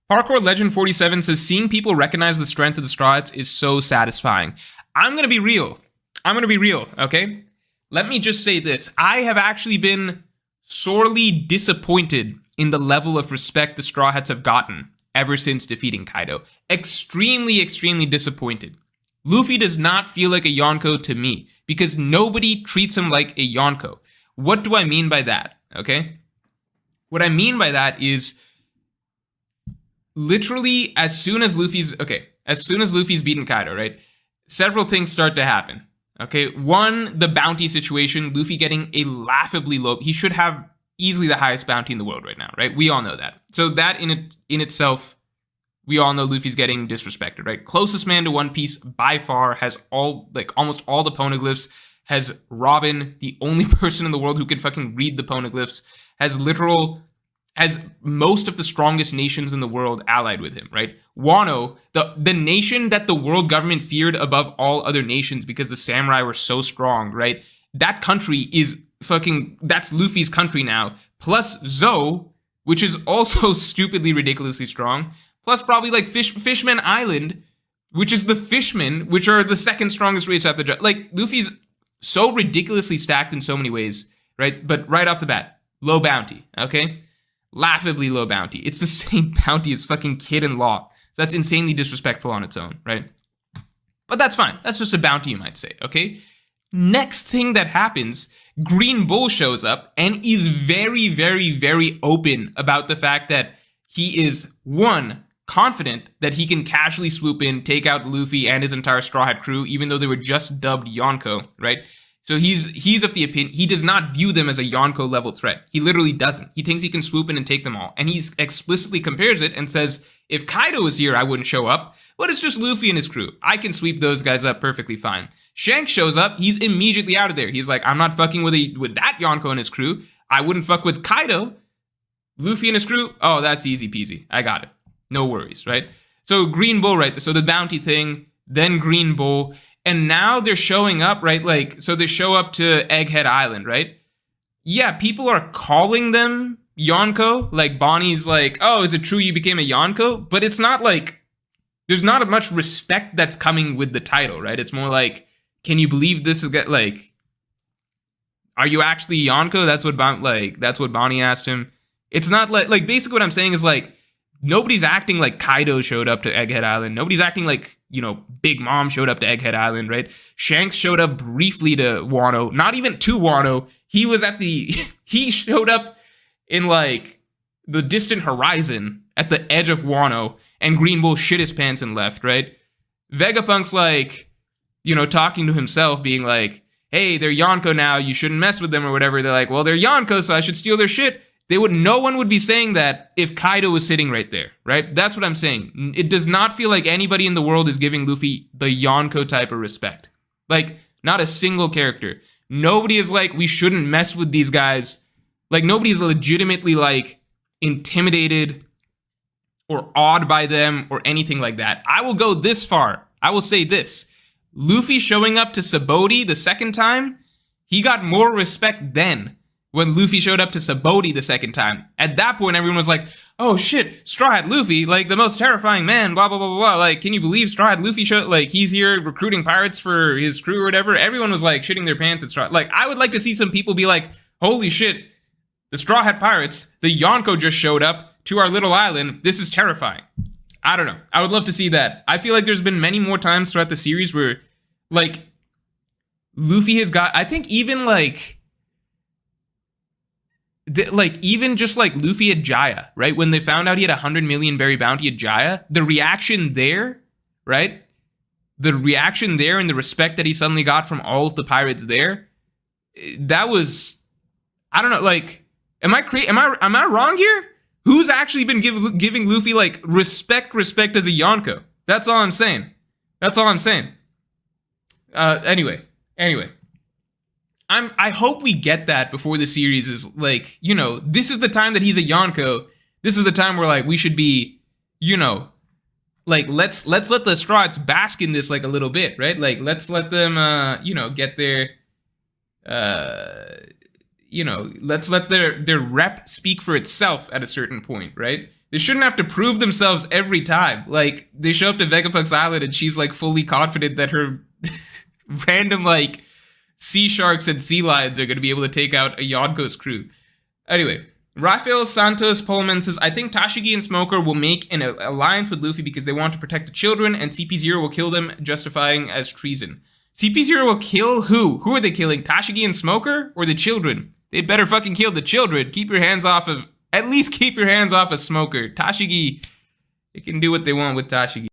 Parkour Legend 47 says, seeing people recognize the strength of the Straw Hats is so satisfying. I'm going to be real. Okay? Let me just say this. I have actually been sorely disappointed in the level of respect the Straw Hats have gotten ever since defeating Kaido. Extremely, extremely disappointed. Luffy does not feel like a Yonko to me, because nobody treats him like a Yonko. What do I mean by that? Okay? What I mean by that is, literally, as soon as Luffy's beaten Kaido, right? Several things start to happen. Okay, one, the bounty situation, Luffy getting a laughably low, he should have easily the highest bounty in the world right now, right? We all know that. So that in itself, we all know Luffy's getting disrespected, right? Closest man to One Piece by far, has almost all the poneglyphs, has Robin, the only person in the world who can fucking read the poneglyphs, has most of the strongest nations in the world allied with him, right? Wano, the nation that the world government feared above all other nations because the samurai were so strong, right? That country is that's Luffy's country now. Plus Zou, which is also stupidly, ridiculously strong. Plus probably like Fishman Island, which is the Fishmen, which are the second strongest race after like Luffy's so ridiculously stacked in so many ways, right? But right off the bat, low bounty, okay? Laughably low bounty. It's the same bounty as fucking Kid and Law. So that's insanely disrespectful on its own, right? But that's fine. That's just a bounty, you might say, okay? Next thing that happens, Green Bull shows up and is very, very, very open about the fact that he is, one, confident that he can casually swoop in, take out Luffy and his entire Straw Hat crew, even though they were just dubbed Yonko, right? So he's of the opinion, he does not view them as a Yonko level threat. He literally doesn't. He thinks he can swoop in and take them all. And he explicitly compares it and says, if Kaido was here, I wouldn't show up. But it's just Luffy and his crew. I can sweep those guys up perfectly fine. Shanks shows up, he's immediately out of there. He's like, I'm not fucking with that Yonko and his crew. I wouldn't fuck with Kaido. Luffy and his crew, oh, that's easy peasy. I got it. No worries, right? So Green Bull, right? So the bounty thing, then Green Bull. And now they're showing up, right? Like, so they show up to Egghead Island, right? Yeah, people are calling them Yonko. Like, Bonnie's like, oh, is it true you became a Yonko? But it's not like, there's not much respect that's coming with the title, right? It's more like, can you believe this is, like, are you actually Yonko? That's what Bonnie asked him. It's not like basically what I'm saying is like, nobody's acting like Kaido showed up to Egghead Island. Nobody's acting like, Big Mom showed up to Egghead Island, right? Shanks showed up briefly to Wano. Not even to Wano. He showed up in, like, the distant horizon at the edge of Wano, and Green Bull shit his pants and left, right? Vegapunk's, like, talking to himself, being like, hey, they're Yonko now, you shouldn't mess with them or whatever. They're like, well, they're Yonko, so I should steal their shit. No one would be saying that if Kaido was sitting right there, right? That's what I'm saying. It does not feel like anybody in the world is giving Luffy the Yonko type of respect. Like, not a single character. Nobody is like, we shouldn't mess with these guys. Like, nobody's legitimately, like, intimidated or awed by them or anything like that. I will go this far. I will say this. Luffy showing up to Sabaody the second time, he got more respect then. When Luffy showed up to Sabaody the second time. At that point, everyone was like, oh shit, Straw Hat Luffy, like the most terrifying man, blah, blah, blah, blah, blah. Like, can you believe Straw Hat Luffy he's here recruiting pirates for his crew or whatever? Everyone was like shitting their pants at Straw Hat. Like, I would like to see some people be like, holy shit, the Straw Hat Pirates, the Yonko just showed up to our little island. This is terrifying. I don't know. I would love to see that. I feel like there's been many more times throughout the series where, like, Luffy has got, I think even even just like Luffy at Jaya, right? When they found out he had 100 million berry bounty at Jaya, the reaction there, right? The reaction there and the respect that he suddenly got from all of the pirates there, that was, I don't know, like, am I wrong here? Who's actually been giving Luffy like respect as a Yonko? That's all I'm saying. Anyway. I hope we get that before the series is like, this is the time that he's a Yonko. This is the time where like we should be, like let's let the Straw Hats bask in this like a little bit, right? Like let's let them get their let's let their rep speak for itself at a certain point, right? They shouldn't have to prove themselves every time. Like, they show up to Vegapunk's island and she's like fully confident that her random like sea sharks and sea lions are going to be able to take out a Yonko's crew. Anyway, Rafael Santos Pullman says, I think Tashigi and Smoker will make an alliance with Luffy because they want to protect the children, and CP0 will kill them, justifying as treason. CP0 will kill who? Who are they killing? Tashigi and Smoker? Or the children? They'd better fucking kill the children. Keep your hands off of... At least keep your hands off of Smoker. Tashigi... They can do what they want with Tashigi.